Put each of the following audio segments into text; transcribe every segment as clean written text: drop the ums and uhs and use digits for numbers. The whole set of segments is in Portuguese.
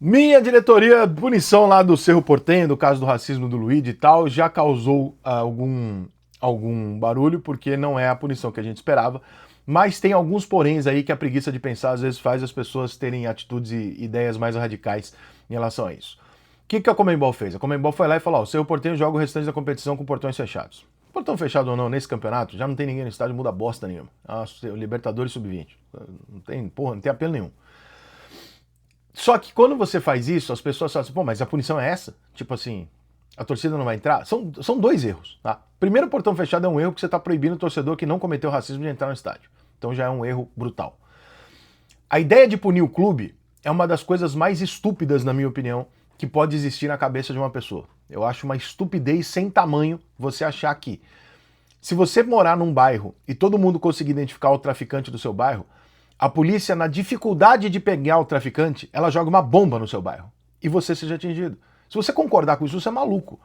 Minha diretoria, punição lá do Cerro Porteño, do caso do racismo do Luigi e tal, já causou algum barulho, porque não é a punição que a gente esperava. Mas tem alguns poréns aí que a preguiça de pensar às vezes faz as pessoas terem atitudes e ideias mais radicais em relação a isso. O que a Conmebol fez? A Conmebol foi lá e falou: ó, o Cerro Porteño joga o restante da competição com portões fechados. Portão fechado ou não, nesse campeonato, já não tem ninguém no estádio, muda bosta nenhuma. Nossa, Libertadores Sub-20. Não tem apelo nenhum. Só que quando você faz isso, as pessoas falam assim, pô, mas a punição é essa? Tipo assim, a torcida não vai entrar? São dois erros, tá? Primeiro, o portão fechado é um erro que você está proibindo o torcedor que não cometeu racismo de entrar no estádio. Então já é um erro brutal. A ideia de punir o clube é uma das coisas mais estúpidas, na minha opinião, que pode existir na cabeça de uma pessoa. Eu acho uma estupidez sem tamanho você achar que, se você morar num bairro e todo mundo conseguir identificar o traficante do seu bairro, a polícia, na dificuldade de pegar o traficante, ela joga uma bomba no seu bairro e você seja atingido. Se você concordar com isso, você é maluco.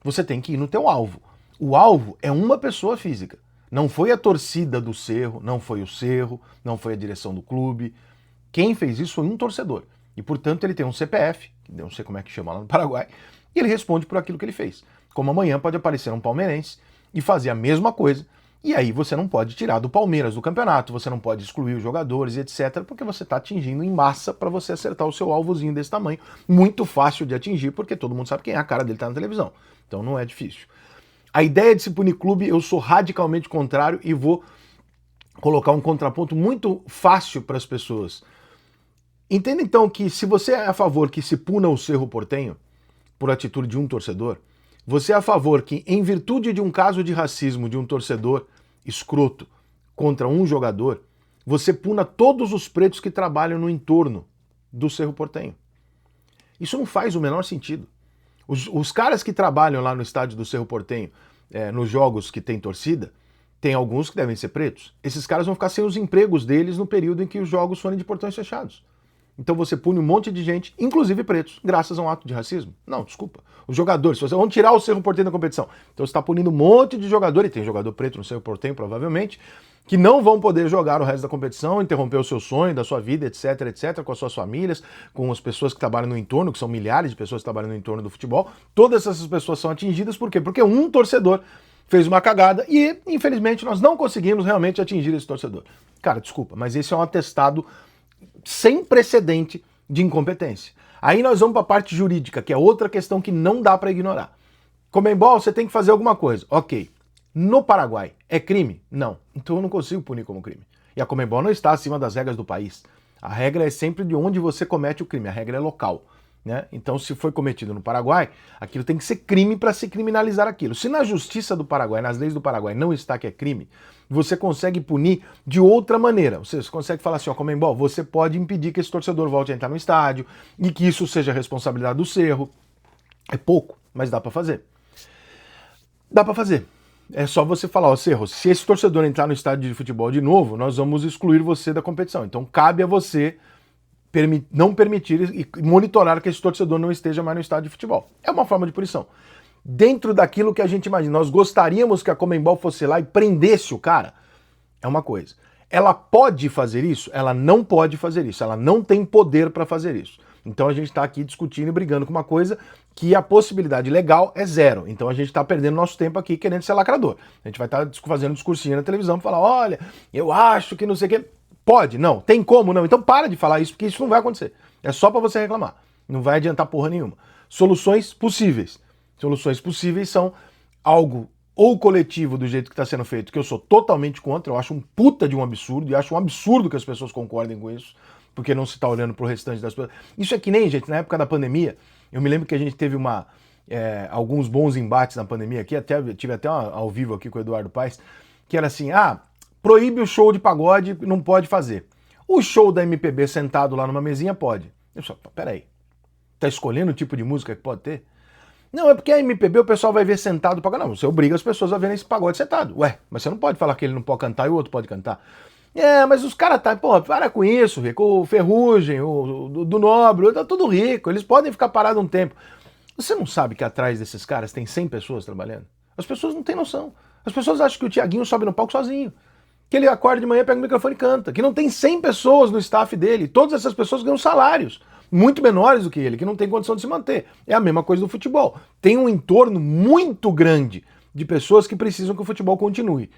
Você tem que ir no teu alvo. O alvo é uma pessoa física. Não foi a torcida do Cerro, não foi o Cerro, não foi a direção do clube. Quem fez isso foi um torcedor. E, portanto, ele tem um CPF, que não sei como é que chama lá no Paraguai, e ele responde por aquilo que ele fez. Como amanhã pode aparecer um palmeirense e fazer a mesma coisa, e aí você não pode tirar do Palmeiras do campeonato, você não pode excluir os jogadores, etc., porque você está atingindo em massa para você acertar o seu alvozinho desse tamanho. Muito fácil de atingir, porque todo mundo sabe quem é, a cara dele está na televisão. Então não é difícil. A ideia de se punir clube, eu sou radicalmente contrário e vou colocar um contraponto muito fácil para as pessoas. Entenda então que se você é a favor que se puna o Cerro Porteño por atitude de um torcedor, você é a favor que, em virtude de um caso de racismo de um torcedor escroto contra um jogador, você puna todos os pretos que trabalham no entorno do Cerro Porteño. Isso não faz o menor sentido. Os caras que trabalham lá no estádio do Cerro Porteño, nos jogos que tem torcida, tem alguns que devem ser pretos. Esses caras vão ficar sem os empregos deles no período em que os jogos forem de portões fechados. Então você pune um monte de gente, inclusive pretos, graças a um ato de racismo? Não, desculpa. Os jogadores, se você vão tirar o Cerro Porteño da competição, então você está punindo um monte de jogador, e tem jogador preto no Cerro Porteño, provavelmente, que não vão poder jogar o resto da competição, interromper o seu sonho, da sua vida, etc, etc, com as suas famílias, com as pessoas que trabalham no entorno, que são milhares de pessoas que trabalham no entorno do futebol. Todas essas pessoas são atingidas, por quê? Porque um torcedor fez uma cagada e, infelizmente, nós não conseguimos realmente atingir esse torcedor. Cara, desculpa, mas esse é um atestado sem precedente de incompetência. Aí nós vamos para a parte jurídica, que é outra questão que não dá para ignorar. Conmebol, você tem que fazer alguma coisa. Ok. No Paraguai, é crime? Não. Então eu não consigo punir como crime. E a Conmebol não está acima das regras do país. A regra é sempre de onde você comete o crime. A regra é local. Né? Então, se foi cometido no Paraguai, aquilo tem que ser crime para se criminalizar aquilo. Se na justiça do Paraguai, nas leis do Paraguai, não está que é crime, você consegue punir de outra maneira. Você consegue falar assim, ó, Conmebol, você pode impedir que esse torcedor volte a entrar no estádio e que isso seja responsabilidade do Cerro. É pouco, mas dá para fazer. Dá para fazer. É só você falar, ó, Cerro, se esse torcedor entrar no estádio de futebol de novo, nós vamos excluir você da competição. Então, cabe a você não permitir e monitorar que esse torcedor não esteja mais no estádio de futebol. É uma forma de punição. Dentro daquilo que a gente imagina, nós gostaríamos que a Conmebol fosse lá e prendesse o cara, é uma coisa. Ela pode fazer isso? Ela não pode fazer isso. Ela não tem poder para fazer isso. Então a gente está aqui discutindo e brigando com uma coisa que a possibilidade legal é zero. Então a gente está perdendo nosso tempo aqui querendo ser lacrador. A gente vai estar fazendo um discursinho na televisão para falar, olha, eu acho que não sei o quê. Pode? Não. Tem como? Não. Então para de falar isso, porque isso não vai acontecer. É só para você reclamar. Não vai adiantar porra nenhuma. Soluções possíveis. Soluções possíveis são algo ou coletivo do jeito que está sendo feito, que eu sou totalmente contra, eu acho um puta de um absurdo, e acho um absurdo que as pessoas concordem com isso, porque não se está olhando para o restante das pessoas. Isso é que nem, gente, na época da pandemia, eu me lembro que a gente teve alguns bons embates na pandemia aqui, tive até ao vivo aqui com o Eduardo Paes, que era assim, proíbe o show de pagode, não pode fazer. O show da MPB sentado lá numa mesinha pode. Eu só, peraí, tá escolhendo o tipo de música que pode ter? Não, é porque a MPB o pessoal vai ver sentado pagode. Não, você obriga as pessoas a verem esse pagode sentado. Ué, mas você não pode falar que ele não pode cantar e o outro pode cantar. Mas os caras para com isso, Rico. O Ferrugem, do Nobre, tá tudo rico, eles podem ficar parados um tempo. Você não sabe que atrás desses caras tem 100 pessoas trabalhando? As pessoas não têm noção. As pessoas acham que o Thiaguinho sobe no palco sozinho. Que ele acorda de manhã, pega o microfone e canta. Que não tem 100 pessoas no staff dele. Todas essas pessoas ganham salários. muito menores do que ele, que não tem condição de se manter. É a mesma coisa do futebol. Tem um entorno muito grande de pessoas que precisam que o futebol continue.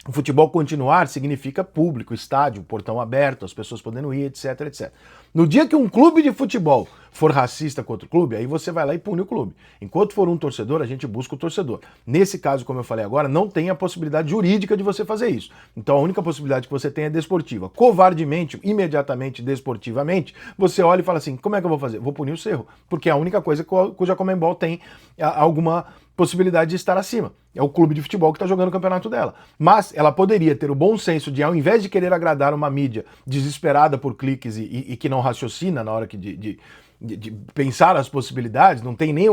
O futebol continuar significa público, estádio, portão aberto, as pessoas podendo ir, etc, etc. No dia que um clube de futebol for racista contra o clube, aí você vai lá e pune o clube. Enquanto for um torcedor, a gente busca o torcedor. Nesse caso, como eu falei agora, não tem a possibilidade jurídica de você fazer isso. Então a única possibilidade que você tem é desportiva. Covardemente, imediatamente, desportivamente, você olha e fala assim, como é que eu vou fazer? Vou punir o Cerro, porque é a única coisa cuja Conmebol tem alguma possibilidade de estar acima. É o clube de futebol que está jogando o campeonato dela. Mas ela poderia ter o bom senso de, ao invés de querer agradar uma mídia desesperada por cliques e que não raciocina na hora de pensar as possibilidades, não tem nem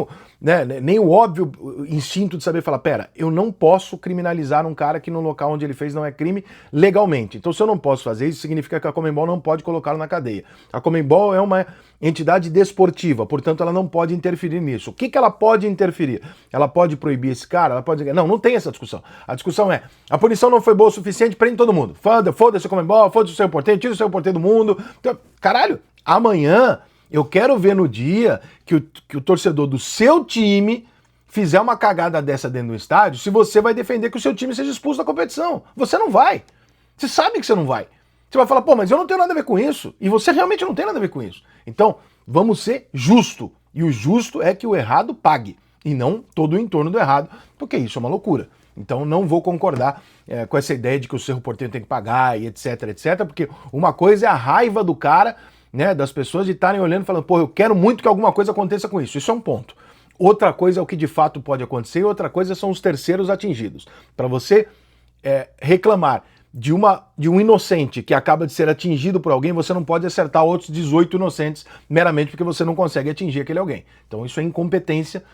o óbvio instinto de saber falar, pera, eu não posso criminalizar um cara que no local onde ele fez não é crime legalmente. Então se eu não posso fazer isso, significa que a Conmebol não pode colocá-lo na cadeia. A Conmebol é uma entidade desportiva, portanto ela não pode interferir nisso. O que ela pode interferir? Ela pode proibir esse cara? Ela pode dizer, não tem essa discussão. A discussão é, a punição não foi boa o suficiente, prende todo mundo. Foda-se a Conmebol, foda-se o seu porteiro, tira o seu porteiro do mundo. Caralho, amanhã eu quero ver no dia que o torcedor do seu time fizer uma cagada dessa dentro do estádio, se você vai defender que o seu time seja expulso da competição. Você não vai. Você sabe que você não vai. Você vai falar, pô, mas eu não tenho nada a ver com isso. E você realmente não tem nada a ver com isso. Então, vamos ser justo. E o justo é que o errado pague. E não todo o entorno do errado, porque isso é uma loucura. Então não vou concordar com essa ideia de que o Cerro Porteño tem que pagar e etc, etc, porque uma coisa é a raiva do cara, né, das pessoas de estarem olhando e falando, pô, eu quero muito que alguma coisa aconteça com isso. Isso é um ponto. Outra coisa é o que de fato pode acontecer e outra coisa são os terceiros atingidos. Para você reclamar de um inocente que acaba de ser atingido por alguém, você não pode acertar outros 18 inocentes meramente porque você não consegue atingir aquele alguém. Então isso é incompetência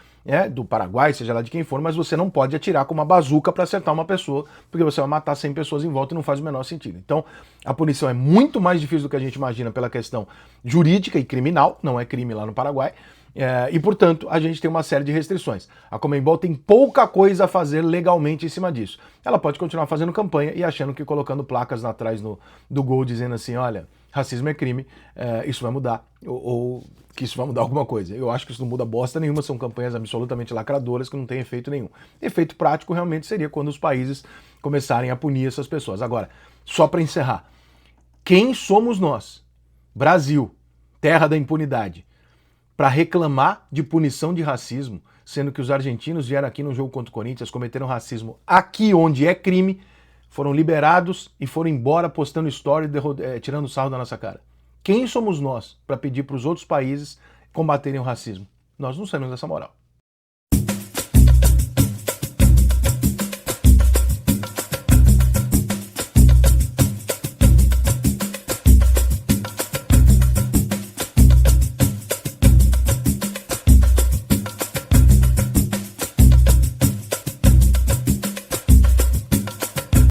do Paraguai, seja lá de quem for, mas você não pode atirar com uma bazuca para acertar uma pessoa, porque você vai matar 100 pessoas em volta e não faz o menor sentido. Então, a punição é muito mais difícil do que a gente imagina pela questão jurídica e criminal, não é crime lá no Paraguai, e, portanto, a gente tem uma série de restrições. A Conmebol tem pouca coisa a fazer legalmente em cima disso. Ela pode continuar fazendo campanha e achando que colocando placas atrás do gol dizendo assim, olha, racismo é crime, isso vai mudar, ou que isso vai mudar alguma coisa. Eu acho que isso não muda bosta nenhuma, são campanhas absolutamente lacradoras que não têm efeito nenhum. Efeito prático realmente seria quando os países começarem a punir essas pessoas. Agora, só para encerrar, quem somos nós, Brasil, terra da impunidade, para reclamar de punição de racismo, sendo que os argentinos vieram aqui no jogo contra o Corinthians, cometeram racismo aqui onde é crime, foram liberados e foram embora postando story, tirando sarro da nossa cara. Quem somos nós para pedir para os outros países combaterem o racismo? Nós não sabemos dessa moral.